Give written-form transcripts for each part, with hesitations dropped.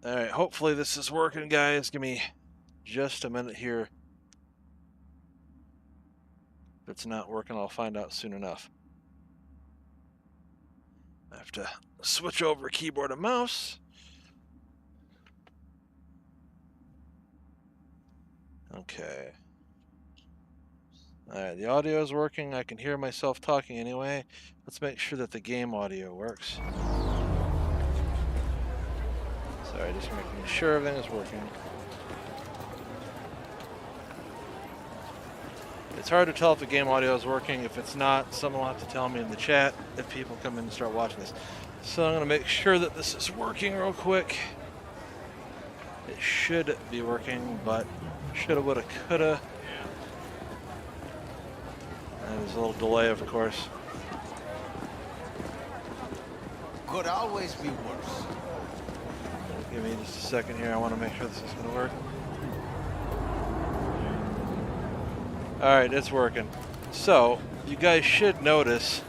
Alright, hopefully this is working, guys. Give me just a minute here. If it's not working, I'll find out soon enough. I have to switch over keyboard and mouse. Okay. Alright, the audio is working. I can hear myself talking anyway. Let's make sure that the game audio works. Sorry, just making sure everything is working. It's hard to tell if the game audio is working. If it's not, someone will have to tell me in the chat if people come in and start watching this. So I'm going to make sure that this is working real quick. It should be working, but shoulda, woulda, coulda. And there's a little delay, of course. Could always be worse. Give me just a second here. I want to make sure this is going to work. Alright, it's working. So, you guys should notice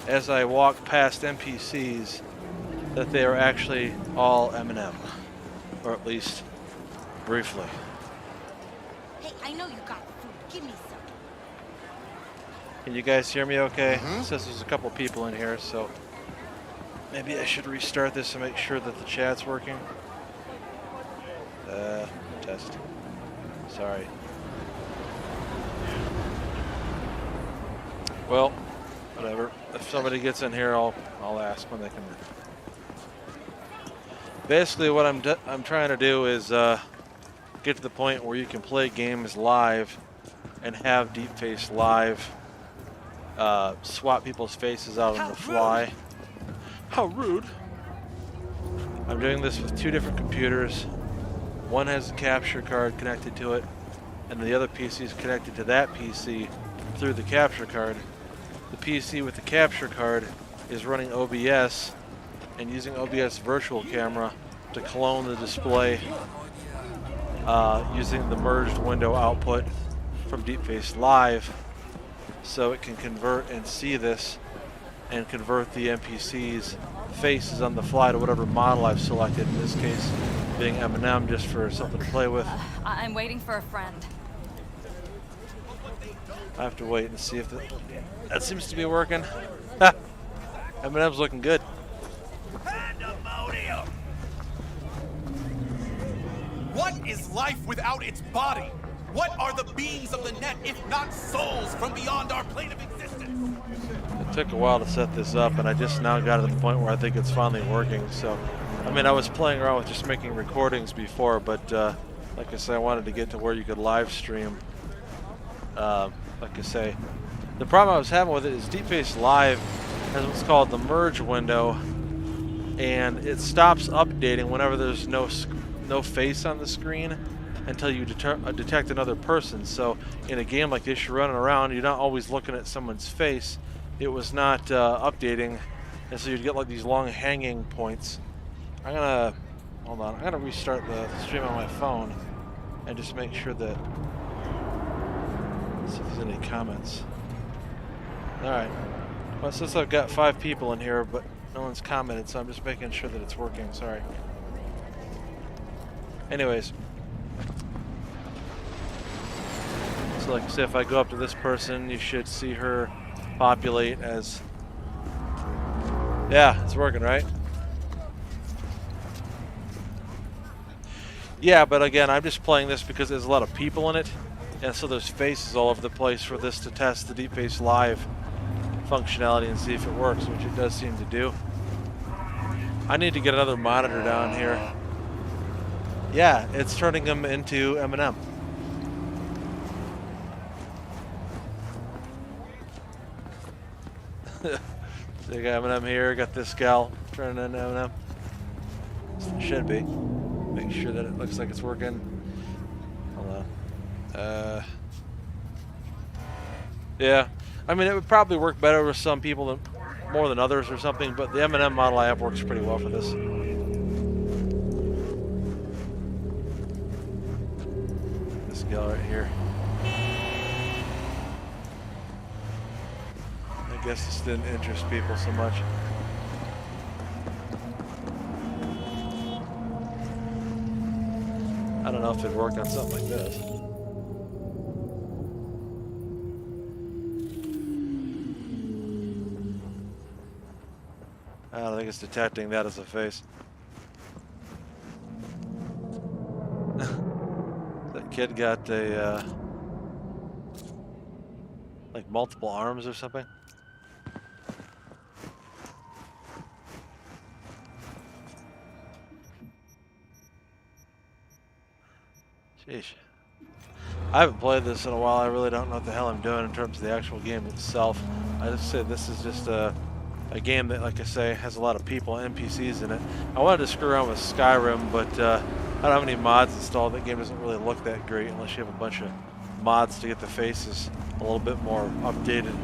as I walk past NPCs that they are actually all Eminem. Or at least briefly. Hey, I know you got food. Give me some. Can you guys hear me okay? It says there's a couple people in here, so maybe I should restart this to make sure that the chat's working. Test. Sorry. Well, whatever. If somebody gets in here, I'll ask when they come in. Basically, what I'm trying to do is get to the point where you can play games live and have Deepface live swap people's faces out on the fly. How rude! I'm doing this with two different computers. One has a capture card connected to it, and the other PC is connected to that PC through the capture card. The PC with the capture card is running OBS and using OBS virtual camera to clone the display using the merged window output from Deepface Live, so it can convert and see this and convert the NPC's faces on the fly to whatever model I've selected, in this case being Eminem, just for something to play with. I'm waiting for a friend. I have to wait and see if that seems to be working. Eminem's looking good. What is life without its body? What are the beings of the net if not souls from beyond our plane of existence? It took a while to set this up, and I just now got it to the point where I think it's finally working. So, I mean, I was playing around with just making recordings before, but like I say, I wanted to get to where you could live stream. Like I say, the problem I was having with it is Deepface Live has what's called the merge window, and it stops updating whenever there's no face on the screen until you detect another person. So in a game like this, you're running around, you're not always looking at someone's face. It was not updating, and so you'd get like these long hanging points. Hold on, I'm gonna restart the stream on my phone and just make sure that, see if there's any comments. Alright, well, since I've got 5 people in here, but no one's commented, so I'm just making sure that it's working. Sorry. Anyways, so like I said, if I go up to this person, you should see her populate as... Yeah, it's working, right? Yeah, but again, I'm just playing this because there's a lot of people in it, and so there's faces all over the place for this to test the Deepface Live functionality and see if it works, which it does seem to do. I need to get another monitor down here. Yeah, it's turning him into Eminem. So you got Eminem here, got this gal turning into Eminem. Should be. Make sure that it looks like it's working. Hold on. Yeah, I mean, it would probably work better with some people more than others or something, but the Eminem model I have works pretty well for this. This gal right here. guess this didn't interest people so much. I don't know if it'd work on something like this. I don't think it's detecting that as a face. That kid got a like multiple arms or something. Sheesh. I haven't played this in a while. I really don't know what the hell I'm doing in terms of the actual game itself. I just say this is just a game that, like I say, has a lot of people, NPCs in it. I wanted to screw around with Skyrim, but I don't have any mods installed. That game doesn't really look that great unless you have a bunch of mods to get the faces a little bit more updated.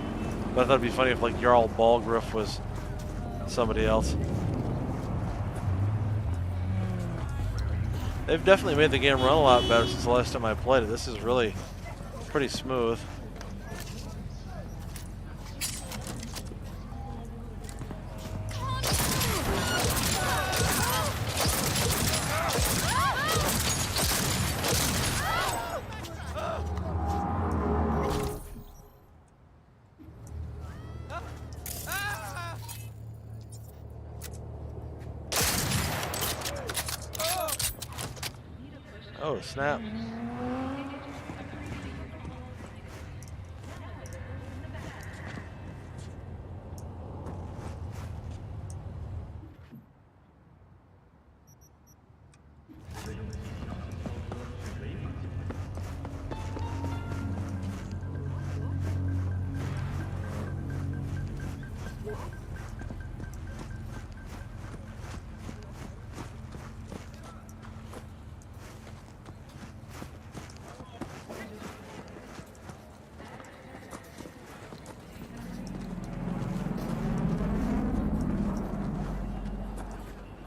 But I thought it'd be funny if like Jarl Balgruuf was somebody else. They've definitely made the game run a lot better since the last time I played it. This is really pretty smooth. Oh, snap.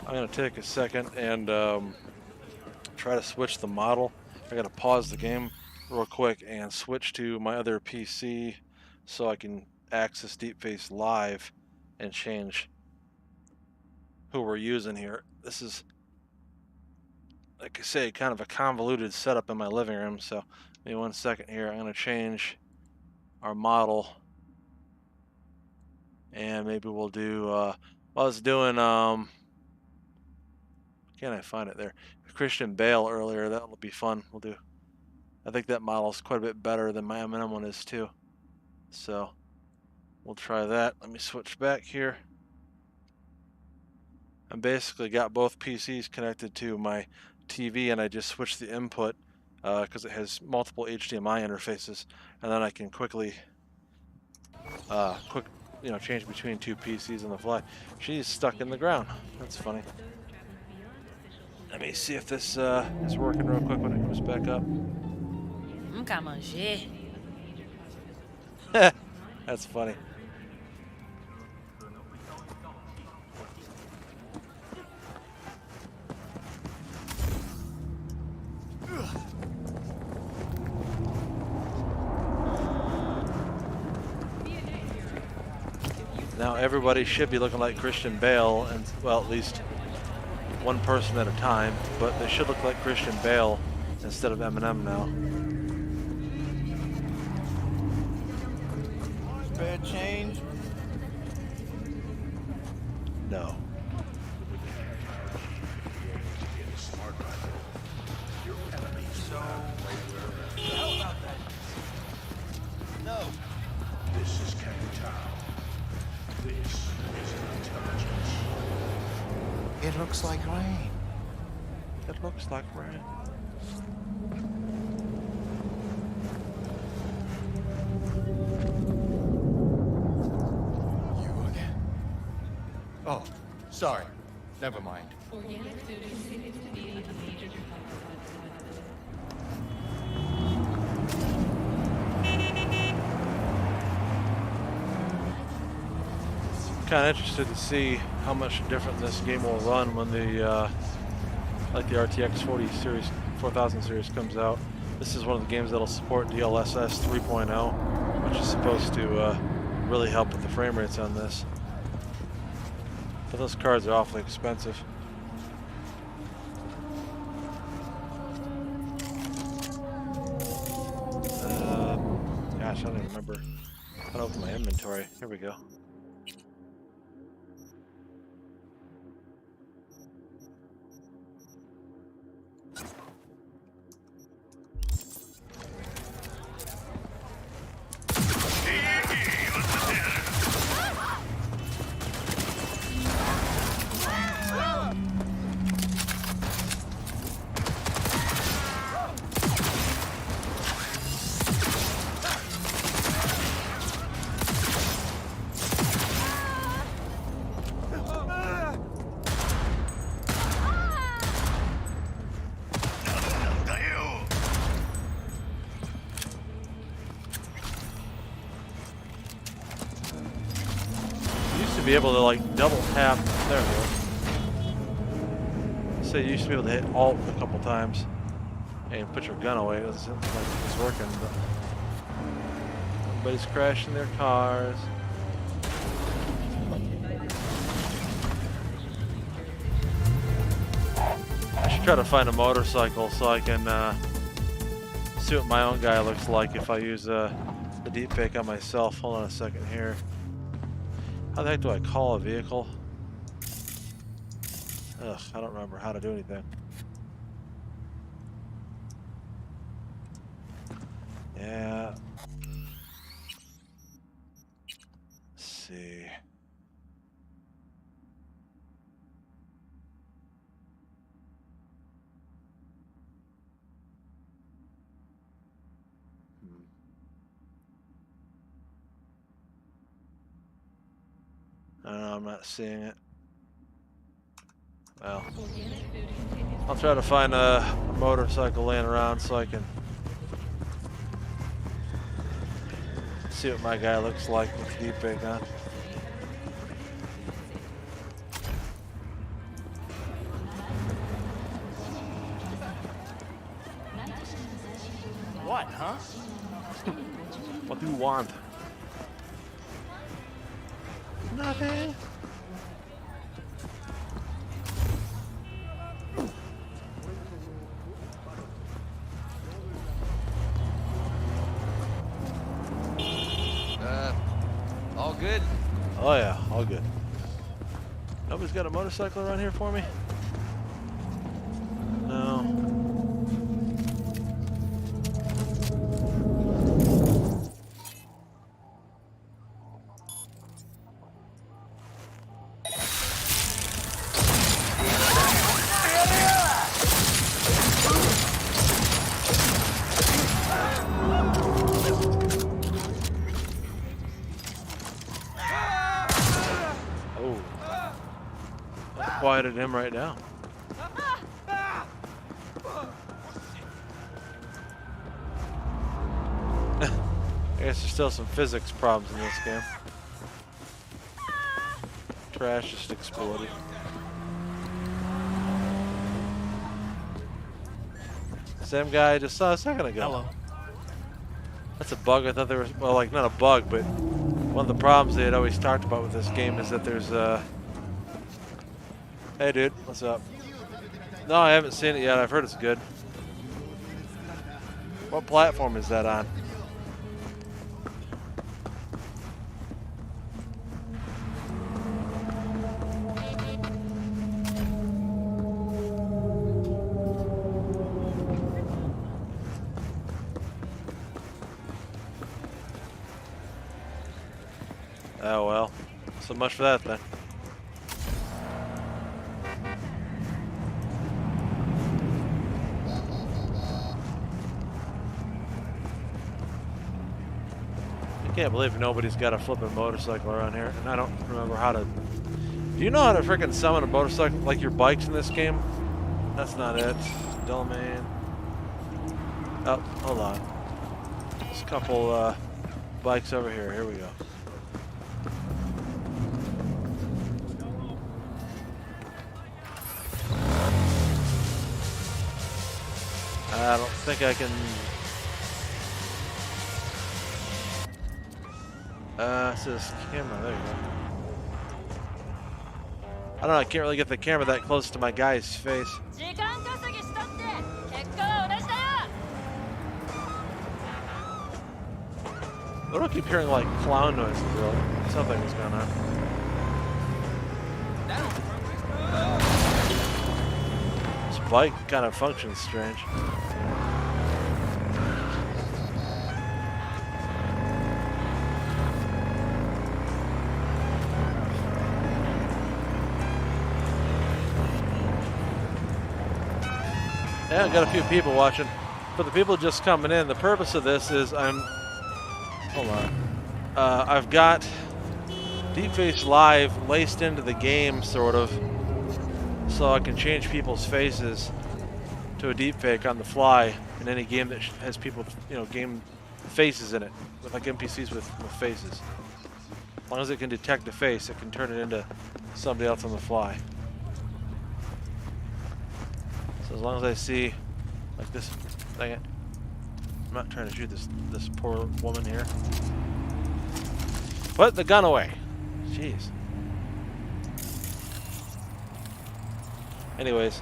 I'm going to take a second and try to switch the model. I got to pause the game real quick and switch to my other PC so I can access Deepface live and change who we're using here. This is, like I say, kind of a convoluted setup in my living room, so give me 1 second here. I'm going to change our model and maybe we'll do, I was doing, can't I find it there? Christian Bale earlier. That'll be fun. We'll do. I think that model's quite a bit better than my Eminem one is too. So we'll try that. Let me switch back here. I basically got both PCs connected to my TV, and I just switched the input because it has multiple HDMI interfaces, and then I can quickly, change between two PCs on the fly. She's stuck in the ground. That's funny. Let me see if this is working real quick when it comes back up. Nunca manjei. That's funny. Now everybody should be looking like Christian Bale, and well, at least one person at a time, but they should look like Christian Bale instead of Eminem now. Spare change? No. No. This is Capital. This is intelligence. It looks like rain. It looks like rain. You again? Oh, sorry. Never mind. Kind of interested to see how much different this game will run when the like the RTX 4000 series comes out. This is one of the games that'll support DLSS 3.0, which is supposed to really help with the frame rates on this. But those cards are awfully expensive. Gosh, I don't even remember how to open my inventory. Here we go. Be able to like double tap. There we go. So you used to be able to hit Alt a couple times and put your gun away. It doesn't look like it's working, but everybody's crashing their cars. I should try to find a motorcycle so I can see what my own guy looks like if I use the deepfake on myself. Hold on a second here. How the heck do I call a vehicle? Ugh, I don't remember how to do anything. Yeah. Let's see. I don't know, I'm not seeing it. Well, I'll try to find a motorcycle laying around so I can see what my guy looks like with the deepfake on. What, huh? What do you want? Nothing. All good? Oh yeah, all good. Nobody's got a motorcycle around here for me? No. Quieted him right now. I guess there's still some physics problems in this game. Trash just exploded. Same guy I just saw a second ago. Hello. That's a bug. I thought there was, well, like not a bug, but one of the problems they had always talked about with this game is that there's Hey dude, what's up? No, I haven't seen it yet. I've heard it's good. What platform is that on? Oh well, so much for that then. I can't believe nobody's got a flipping motorcycle around here, and I don't remember how to. Do you know how to freaking summon a motorcycle like your bikes in this game? That's not it. Domain. Oh, hold on. There's a couple bikes over here. Here we go. I don't think I can. That's this camera. There you go. I don't know. I can't really get the camera that close to my guy's face. 時間稼ぎしたって結果は同じだよ I don't keep hearing like clown noises. Though. Something was going on. This bike kind of functions strange. Yeah, I got a few people watching. For the people just coming in, the purpose of this is hold on. I've got Deepface Live laced into the game, sort of, so I can change people's faces to a deepfake on the fly in any game that has people, game faces in it, with like NPCs with faces. As long as it can detect a face, it can turn it into somebody else on the fly. So as long as I see, like this, dang it, I'm not trying to shoot this poor woman here. Put the gun away. Jeez. Anyways,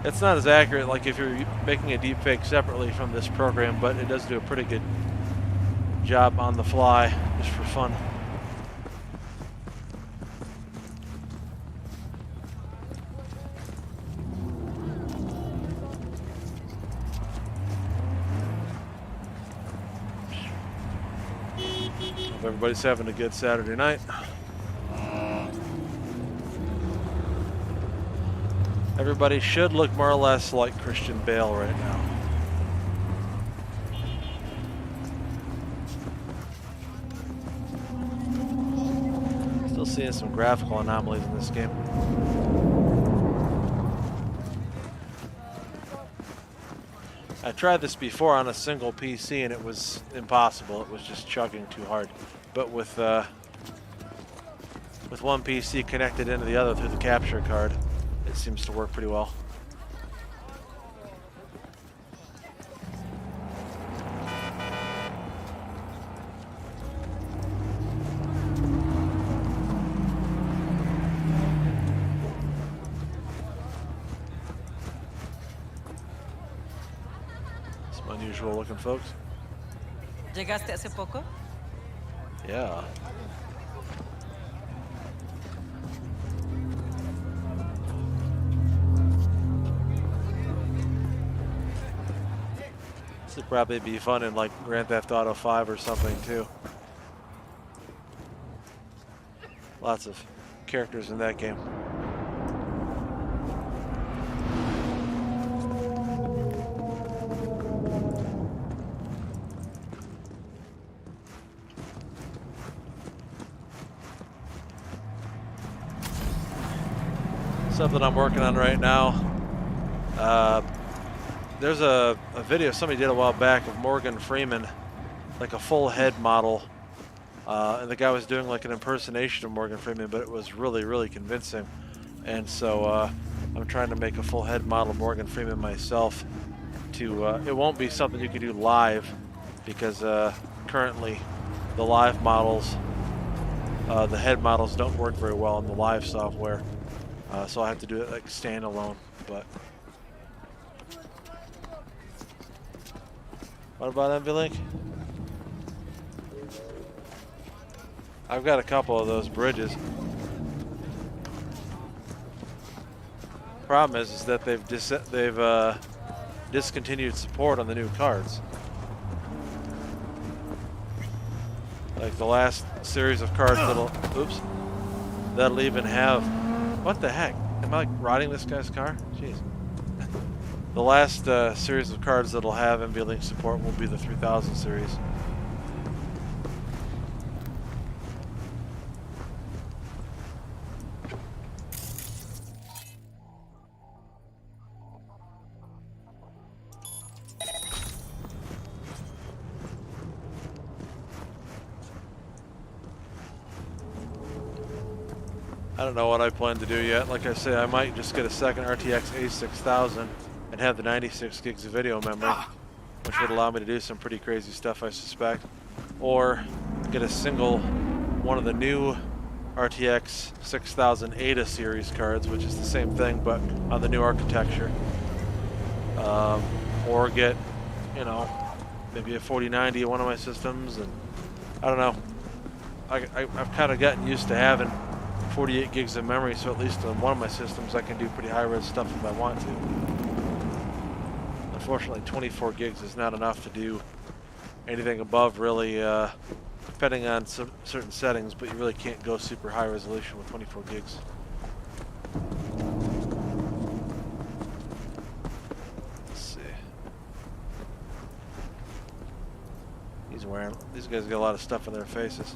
it's not as accurate like if you're making a deepfake separately from this program, but it does do a pretty good job on the fly, just for fun. Hope everybody's having a good Saturday night. Everybody should look more or less like Christian Bale right now. Still seeing some graphical anomalies in this game. I tried this before on a single PC and it was impossible. It was just chugging too hard. But with one PC connected into the other through the capture card, it seems to work pretty well. Some unusual looking folks. ¿Llegaste hace poco? Yeah. This would probably be fun in like Grand Theft Auto 5 or something too. Lots of characters in that game. Something I'm working on right now. There's a video somebody did a while back of Morgan Freeman, like a full head model, and the guy was doing like an impersonation of Morgan Freeman, but it was really, really convincing. And so I'm trying to make a full head model of Morgan Freeman myself. It won't be something you can do live, because currently the live models, the head models don't work very well in the live software. So I have to do it like standalone, but. What about NVLink? I've got a couple of those bridges. Problem is that they've discontinued support on the new cards. Like the last series of cards that'll even have. What the heck? Am I like riding this guy's car? Jeez. The last series of cards that'll have NVLink support will be the 3000 series. I don't know what I plan to do yet. Like I say, I might just get a second RTX A6000 and have the 96 gigs of video memory, which would allow me to do some pretty crazy stuff, I suspect. Or get a single one of the new RTX 6000 ADA series cards, which is the same thing but on the new architecture. Or get, you know, maybe a 4090 on one of my systems, and I don't know. I've kind of gotten used to having 48 gigs of memory, so at least on one of my systems I can do pretty high-res stuff if I want to. Unfortunately, 24 gigs is not enough to do anything above, really, depending on certain settings, but you really can't go super high resolution with 24 gigs. Let's see. These guys got a lot of stuff on their faces.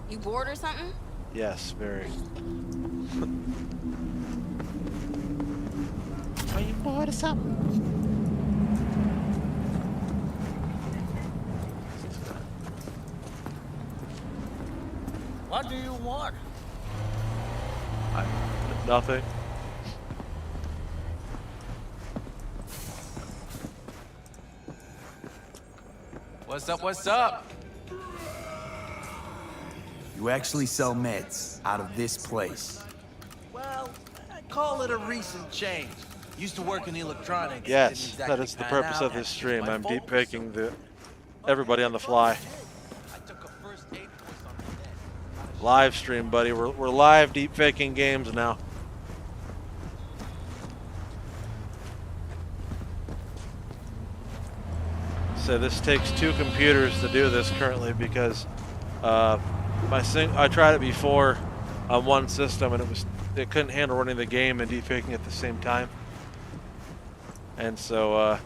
You bored or something? Yes, very. Are you bored or something? What do you want? Nothing. What's up? What's up? You actually sell meds out of this place. Well, I call it a recent change. Used to work in electronics. Yes, didn't that exactly is the pan purpose out. of this stream. My I'm focus. deepfaking everybody on the fly. I took a first aid course on the net. Live stream, buddy. We're live deepfaking games now. So this takes 2 computers to do this currently because I tried it before on one system and it couldn't handle running the game and deepfaking at the same time. And so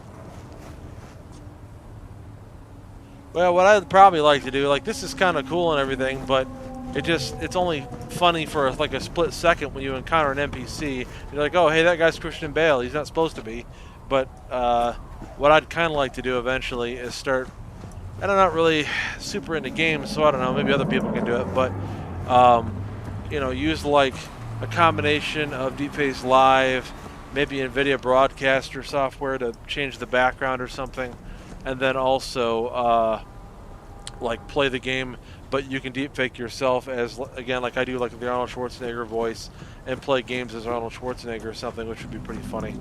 well, what I'd probably like to do, like, this is kind of cool and everything, but it's only funny for like a split second when you encounter an NPC. You're like, oh, hey, that guy's Christian Bale. He's not supposed to be. But what I'd kind of like to do eventually is start, and I'm not really super into games, so I don't know, maybe other people can do it, but you know, use like a combination of Deepface Live, maybe NVIDIA Broadcaster software to change the background or something, and then also like play the game, but you can deepfake yourself as, again, like I do, like the Arnold Schwarzenegger voice, and play games as Arnold Schwarzenegger or something, which would be pretty funny.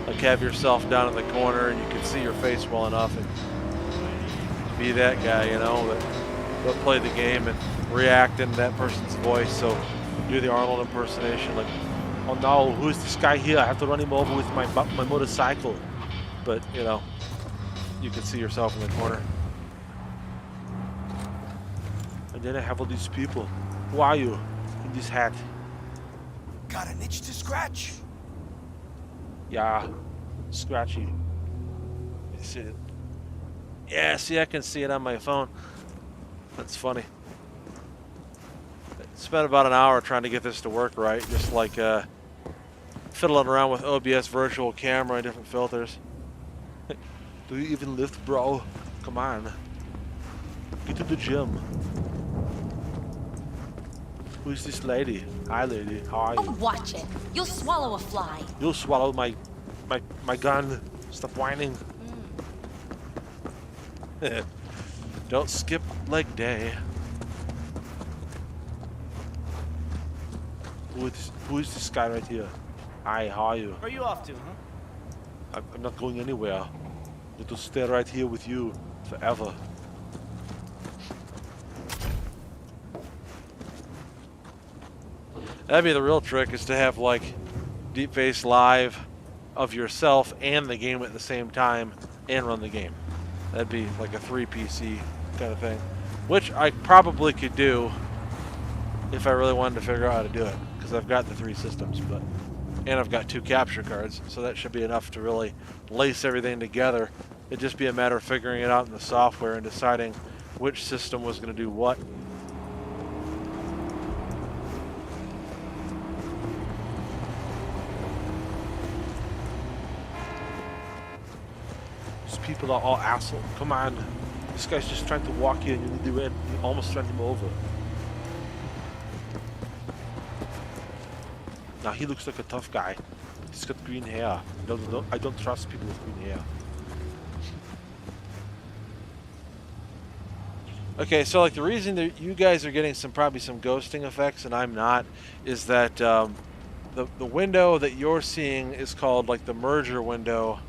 Like have yourself down in the corner and you can see your face well enough and be that guy, you know, but play the game and react in that person's voice. So do the Arnold impersonation, like, oh no, who's this guy here? I have to run him over with my motorcycle. But, you know, you can see yourself in the corner. And then I have all these people. Who are you in this hat? Got an itch to scratch? Yeah, scratchy. You see it? Yeah, see, I can see it on my phone. That's funny. Spent about an hour trying to get this to work right, just like fiddling around with OBS virtual camera and different filters. Do you even lift, bro? Come on. Get to the gym. Who's this lady? Hi, lady. How are Oh, you? watch it. You'll swallow a fly. You'll swallow my gun. Stop whining. Don't skip leg day. Who is this guy right here? Hi, how are you? Where are you off to, huh? I'm not going anywhere. I'm going to stay right here with you forever. That'd be the real trick, is to have like Deepface Live of yourself and the game at the same time and run the game. That'd be like a 3 PC kind of thing, which I probably could do if I really wanted to figure out how to do it, because I've got the 3 systems, and I've got 2 capture cards, so that should be enough to really lace everything together. It'd just be a matter of figuring it out in the software and deciding which system was going to do what. These people are all assholes. Come on. This guy's just trying to walk in and you almost run him over. Now he looks like a tough guy. He's got green hair. I don't trust people with green hair. Okay, so like the reason that you guys are getting probably some ghosting effects and I'm not is that the window that you're seeing is called like the merger window.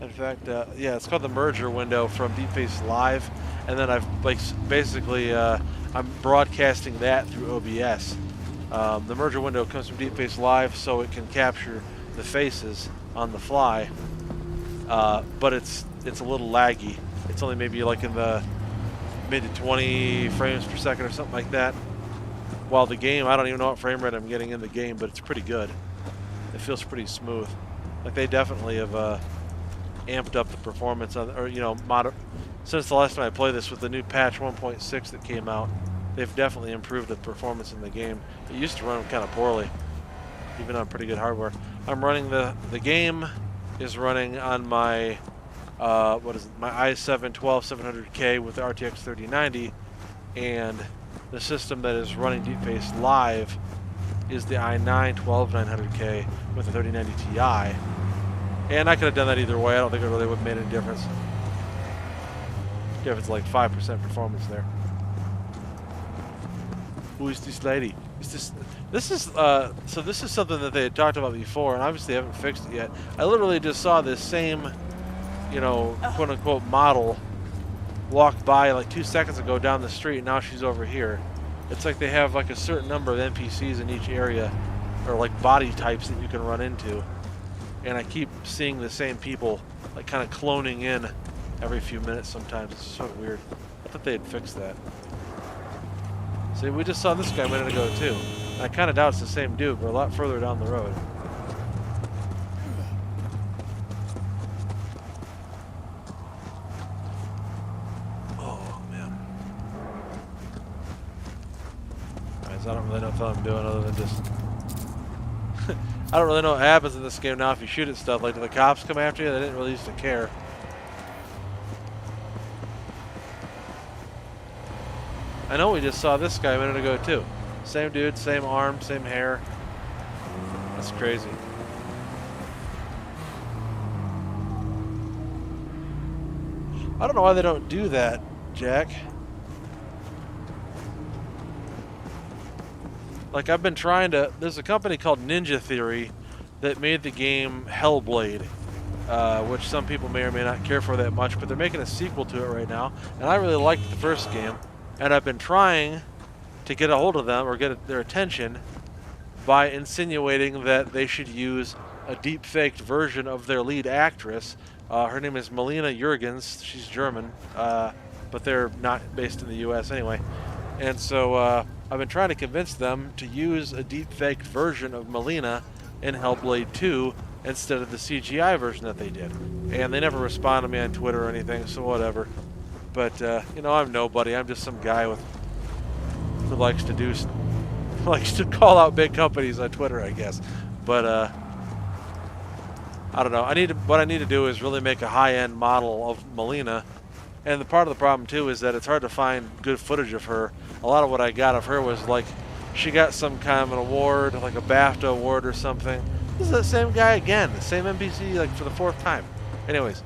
In fact, yeah, it's called the merger window from Deepface Live, and then I've like basically I'm broadcasting that through OBS. The merger window comes from Deepface Live, so it can capture the faces on the fly, but it's a little laggy. It's only maybe like in the mid to 20 frames per second or something like that. While the game, I don't even know what frame rate I'm getting in the game, but it's pretty good. It feels pretty smooth. Like they definitely have amped up the performance on, or you know, since the last time I played this with the new patch 1.6 that came out. They've definitely improved the performance in the game. It used to run kind of poorly, even on pretty good hardware. I'm running the game is running on my what is it? My i7 12700K with the RTX 3090, and the system that is running Deepface Live is the i9 12900K with the 3090 Ti. And I could have done that either way. I don't think it really would have made any difference. If it's like 5% performance there. Who is this lady? This is something that they had talked about before, and obviously they haven't fixed it yet. I literally just saw this same, you know, quote unquote model walk by like 2 seconds ago down the street, and now she's over here. It's like they have like a certain number of NPCs in each area, or like body types that you can run into, and I keep seeing the same people like kind of cloning in every few minutes sometimes. It's so weird. I thought they had fixed that. See, we just saw this guy a minute ago too. And I kind of doubt it's the same dude. We're a lot further down the road. Oh man. Guys, I don't really know what I'm doing other than just. I don't really know what happens in this game now if you shoot at stuff. Like, do the cops come after you? They didn't really used to care. I know we just saw this guy a minute ago too. Same dude, same arm, same hair. That's crazy. I don't know why they don't do that, Jack. Like, I've been trying to... There's a company called Ninja Theory that made the game Hellblade, which some people may or may not care for that much, but they're making a sequel to it right now, and I really liked the first game. And I've been trying to get a hold of them or get their attention by insinuating that they should use a deep-faked version of their lead actress. Her name is Melina Jurgens. She's German, but they're not based in the U.S. anyway. And so I've been trying to convince them to use a deep-faked version of Melina in Hellblade 2 instead of the CGI version that they did. And they never respond to me on Twitter or anything, so whatever. But you know, I'm nobody. I'm just some guy who likes to call out big companies on Twitter, I guess. But I don't know. What I need to do is really make a high-end model of Melina. And the part of the problem too is that it's hard to find good footage of her. A lot of what I got of her was like she got some kind of an award, like a BAFTA award or something. This is the same guy again, the same NPC, like for the 4th time. Anyways.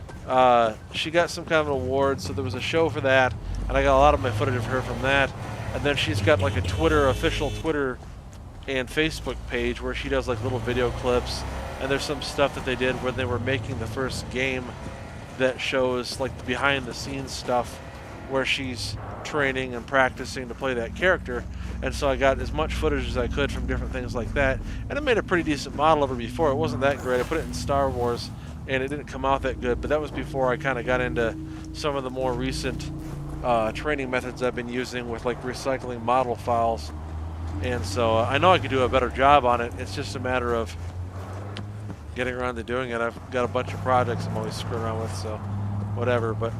She got some kind of an award, so there was a show for that, and I got a lot of my footage of her from that. And then she's got like a official Twitter and Facebook page where she does like little video clips, and there's some stuff that they did when they were making the first game that shows like the behind the scenes stuff where she's training and practicing to play that character. And so I got as much footage as I could from different things like that, and I made a pretty decent model of her before. It wasn't that great. I put it in Star Wars and it didn't come out that good, but that was before I kind of got into some of the more recent training methods I've been using with like recycling model files. And so I know I could do a better job on it. It's just a matter of getting around to doing it. I've got a bunch of projects I'm always screwing around with, so whatever. But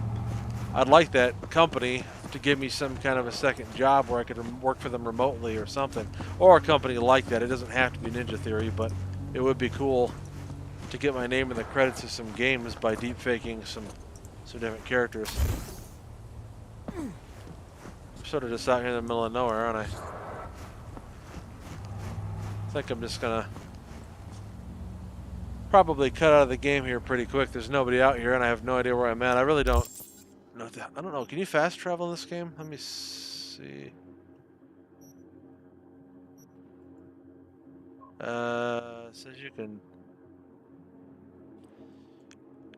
I'd like that company to give me some kind of a second job where I could work for them remotely or something, or a company like that. It doesn't have to be Ninja Theory, but it would be cool to get my name in the credits of some games by deep faking some some different characters. I'm sort of just out here in the middle of nowhere, aren't I? I think I'm just gonna probably cut out of the game here pretty quick. There's nobody out here, and I have no idea where I'm at. I really don't know. I don't know. Can you fast travel in this game? Let me see. Says you can.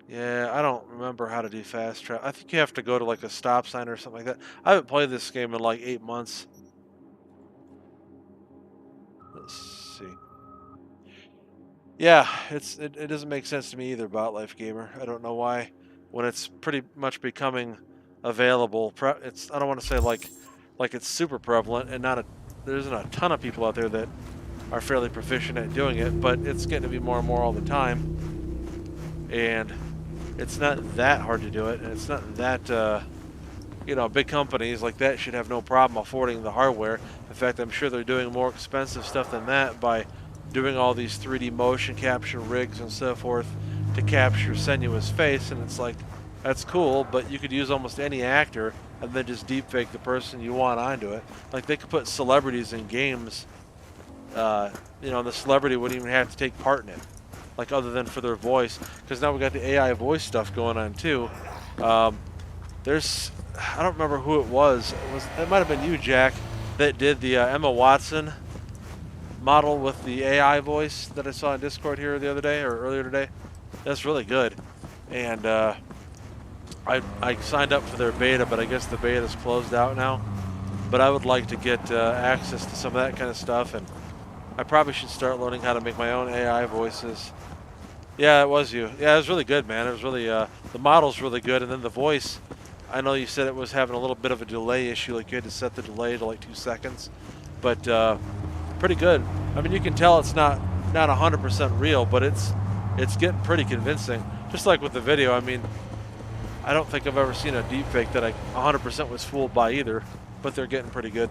Yeah, I don't remember how to do fast travel. I think you have to go to like a stop sign or something like that. I haven't played this game in like 8 months. Let's see. Yeah, it doesn't make sense to me either, Botlife Gamer. I don't know why, when it's pretty much becoming available. It's, I don't want to say like it's super prevalent, and there isn't a ton of people out there that are fairly proficient at doing it, but it's getting to be more and more all the time, and it's not that hard to do it, and it's not that you know, big companies like that should have no problem affording the hardware. In fact, I'm sure they're doing more expensive stuff than that by doing all these 3D motion capture rigs and so forth to capture Senua's face, and it's like, that's cool, but you could use almost any actor and then just deepfake the person you want onto it. Like, they could put celebrities in games, you know, and the celebrity wouldn't even have to take part in it, like, other than for their voice, because now we got the AI voice stuff going on too. There's, I don't remember who it was. It might have been you, Jack, that did the Emma Watson model with the AI voice that I saw in Discord here the other day, or earlier today. That's really good. And I signed up for their beta, but I guess the beta is closed out now. But I would like to get access to some of that kind of stuff, and I probably should start learning how to make my own AI voices. Yeah, it was you. Yeah, it was really good, man. It was really, the model's really good, and then the voice, I know you said it was having a little bit of a delay issue, like you had to set the delay to like 2 seconds, but pretty good. I mean, you can tell it's not 100% real, but it's getting pretty convincing. Just like with the video, I mean, I don't think I've ever seen a deepfake that I 100% was fooled by either, but they're getting pretty good.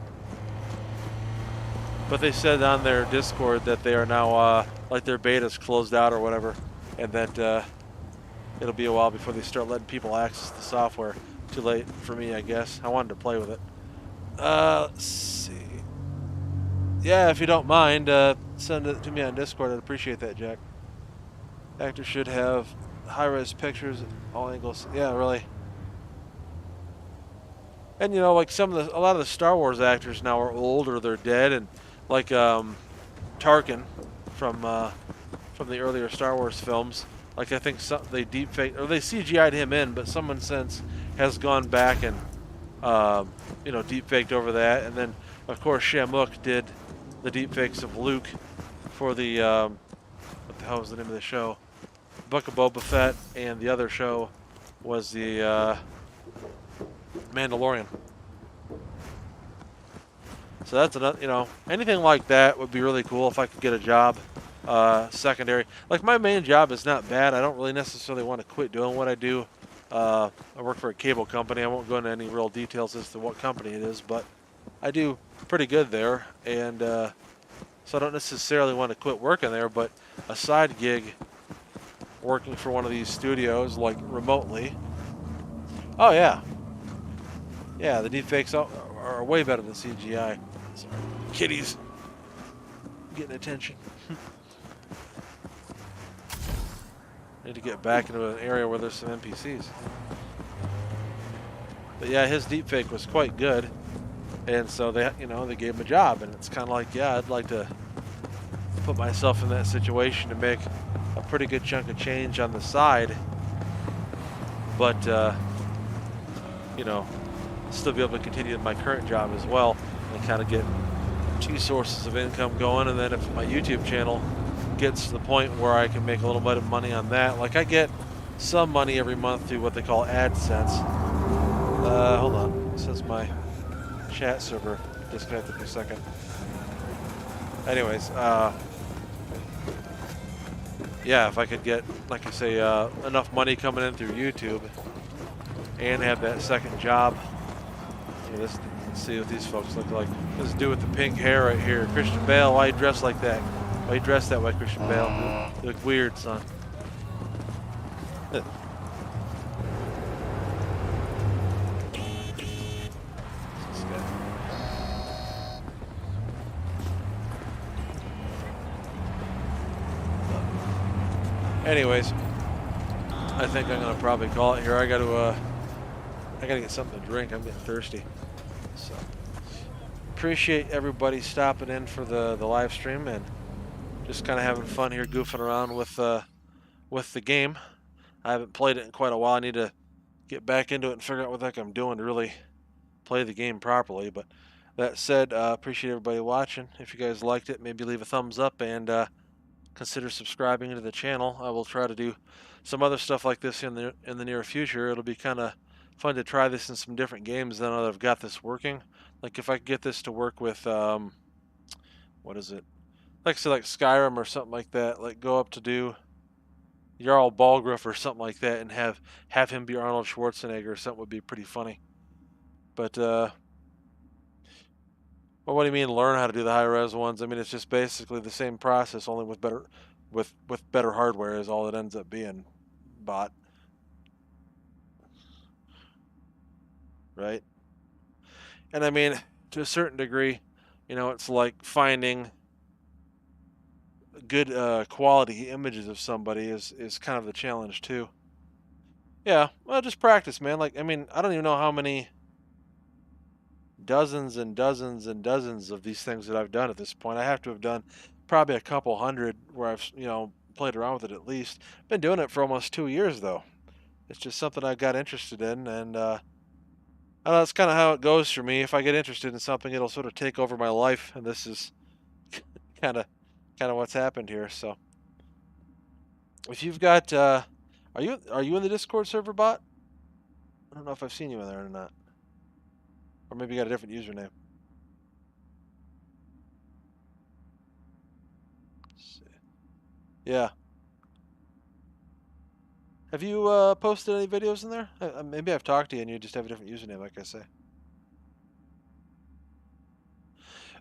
But they said on their Discord that they are now, like their beta's closed out or whatever, and that it'll be a while before they start letting people access the software. Too late for me, I guess. I wanted to play with it. Let's see. Yeah, if you don't mind, send it to me on Discord. I'd appreciate that, Jack. Actors should have high-res pictures at all angles. Yeah, really. And you know, like a lot of the Star Wars actors now are old or they're dead, and like Tarkin from the earlier Star Wars films. Like I think they deepfaked or they CGI'd him in, but someone since has gone back and you know, deepfaked over that. And then of course Shamuk did the deepfakes of Luke for the what the hell was the name of the show? Book of Boba Fett, and the other show was the Mandalorian. So that's another, you know, anything like that would be really cool if I could get a job secondary. Like my main job is not bad. I don't really necessarily want to quit doing what I do. I work for a cable company. I won't go into any real details as to what company it is, but I do pretty good there, and so I don't necessarily want to quit working there, but a side gig working for one of these studios, like remotely. Oh yeah. Yeah, the deepfakes are way better than CGI. Sorry. Kitties getting attention. Need to get back into an area where there's some NPCs. But yeah, his deepfake was quite good, and so they gave him a job, and it's kind of like, yeah, I'd like to put myself in that situation to make a pretty good chunk of change on the side, but you know, still be able to continue my current job as well and kind of get 2 sources of income going. And then if my YouTube channel gets to the point where I can make a little bit of money on that, like I get some money every month through what they call AdSense. Hold on, it says my chat server disconnected for a second. Anyways, yeah, if I could get, like I say, enough money coming in through YouTube and have that second job. Let's see what these folks look like. This dude with the pink hair right here, Christian Bale. Why you dressed like that? Why you dressed that way, Christian Bale? You look weird, son. Anyways, I think I'm gonna probably call it here. I gotta get something to drink. I'm getting thirsty. So appreciate everybody stopping in for the live stream and just kind of having fun here, goofing around with the game. I haven't played it in quite a while. I need to get back into it and figure out what the heck I'm doing to really play the game properly. But that said, appreciate everybody watching. If you guys liked it, maybe leave a thumbs up and consider subscribing to the channel. I will try to do some other stuff like this in the near future. It'll be kind of fun to try this in some different games now that I've got this working. Like if I could get this to work with what is it? Like say like Skyrim or something like that. Like go up to do Jarl Balgruuf or something like that and have him be Arnold Schwarzenegger or something would be pretty funny. But well, what do you mean learn how to do the high res ones? I mean it's just basically the same process, only with better hardware is all it ends up being. Bot. Right? And I mean, to a certain degree, you know, it's like finding good quality images of somebody is kind of the challenge too. Yeah, well, just practice, man. Like, I mean, I don't even know how many dozens and dozens and dozens of these things that I've done at this point. I have to have done probably a couple hundred where I've, you know, played around with it at least. Been doing it for almost 2 years though. It's just something I got interested in, and I don't know, that's kind of how it goes for me. If I get interested in something, it'll sort of take over my life, and this is kind of what's happened here. So, if you've got, are you in the Discord server, bot? I don't know if I've seen you in there or not, or maybe you got a different username. Let's see. Yeah. Have you posted any videos in there? Maybe I've talked to you and you just have a different username, like I say.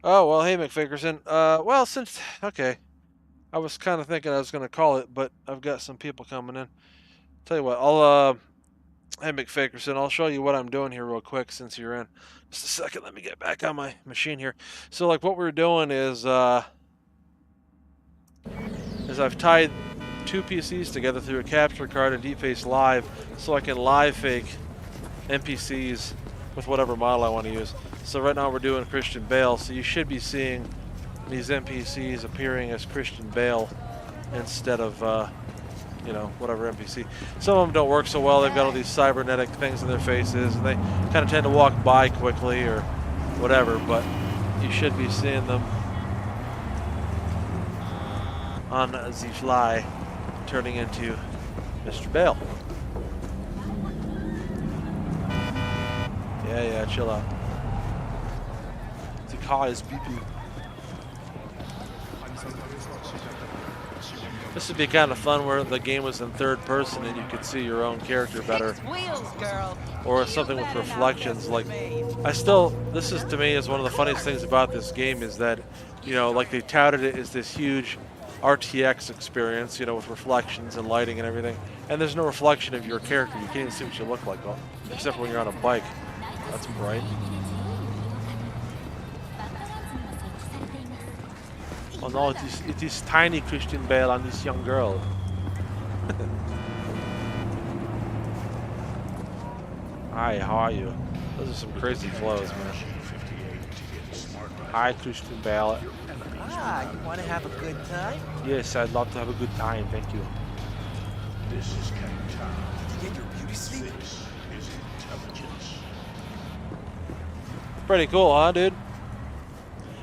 Oh, well, hey, McFickerson. Well, since... Okay. I was kind of thinking I was going to call it, but I've got some people coming in. Tell you what, I'll... Hey, McFickerson, I'll show you what I'm doing here real quick since you're in. Just a second, let me get back on my machine here. So, like, what we're doing is I've tied 2 PCs together through a capture card and Deepface Live so I can live fake NPCs with whatever model I want to use. So right now we're doing Christian Bale, so you should be seeing these NPCs appearing as Christian Bale instead of, you know, whatever NPC. Some of them don't work so well. They've got all these cybernetic things in their faces and they kind of tend to walk by quickly or whatever, but you should be seeing them on the fly turning into Mr. Bale. Yeah, chill out. The car is beeping. This would be kind of fun where the game was in third person and you could see your own character better. Wheels, girl. Or something with reflections. Like, this is to me is one of the funniest things about this game is that, you know, like they touted it as this huge RTX experience, you know, with reflections and lighting and everything. And there's no reflection of your character. You can't even see what you look like, well, except when you're on a bike. That's bright. Oh no, it is tiny Christian Bale and this young girl. Hi, how are you? Those are some crazy clothes, man. Hi, Christian Bale. Ah, you want to have a good time? Yes, I'd love to have a good time, thank you. This is Town. Did you get your beauty sleep? This is intelligence. Pretty cool, huh, dude?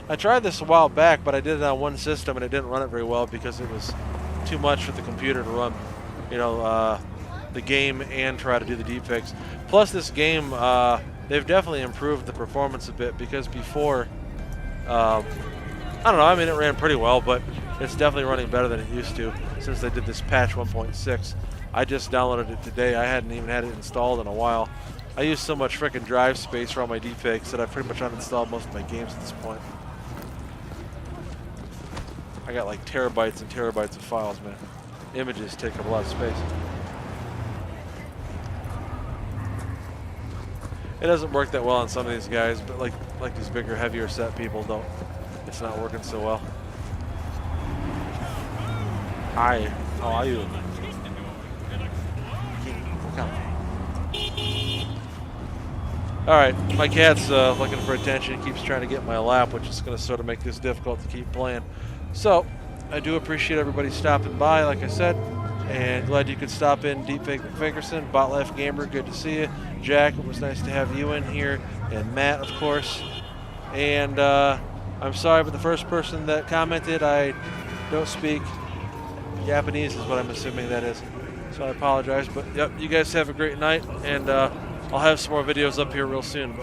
I tried this a while back, but I did it on one system and it didn't run it very well because it was too much for the computer to run, you know, the game and try to do the deepfakes. Plus, this game, they've definitely improved the performance a bit because before, I don't know, I mean, it ran pretty well, but it's definitely running better than it used to since they did this patch 1.6. I just downloaded it today. I hadn't even had it installed in a while. I use so much frickin' drive space for all my deepfakes that I've pretty much uninstalled most of my games at this point. I got like terabytes and terabytes of files, man. Images take up a lot of space. It doesn't work that well on some of these guys, but like these bigger, heavier set people don't. It's not working so well. Hi, how are you? Come. All right, my cat's looking for attention. He keeps trying to get in my lap, which is going to sort of make this difficult to keep playing. So, I do appreciate everybody stopping by, like I said, and glad you could stop in. Deepfake McFinkerson, Bot Life Gamer, good to see you. Jack, it was nice to have you in here, and Matt, of course. And I'm sorry, but the first person that commented, I don't speak Japanese, is what I'm assuming that is. So I apologize, but yep, you guys have a great night, and I'll have some more videos up here real soon.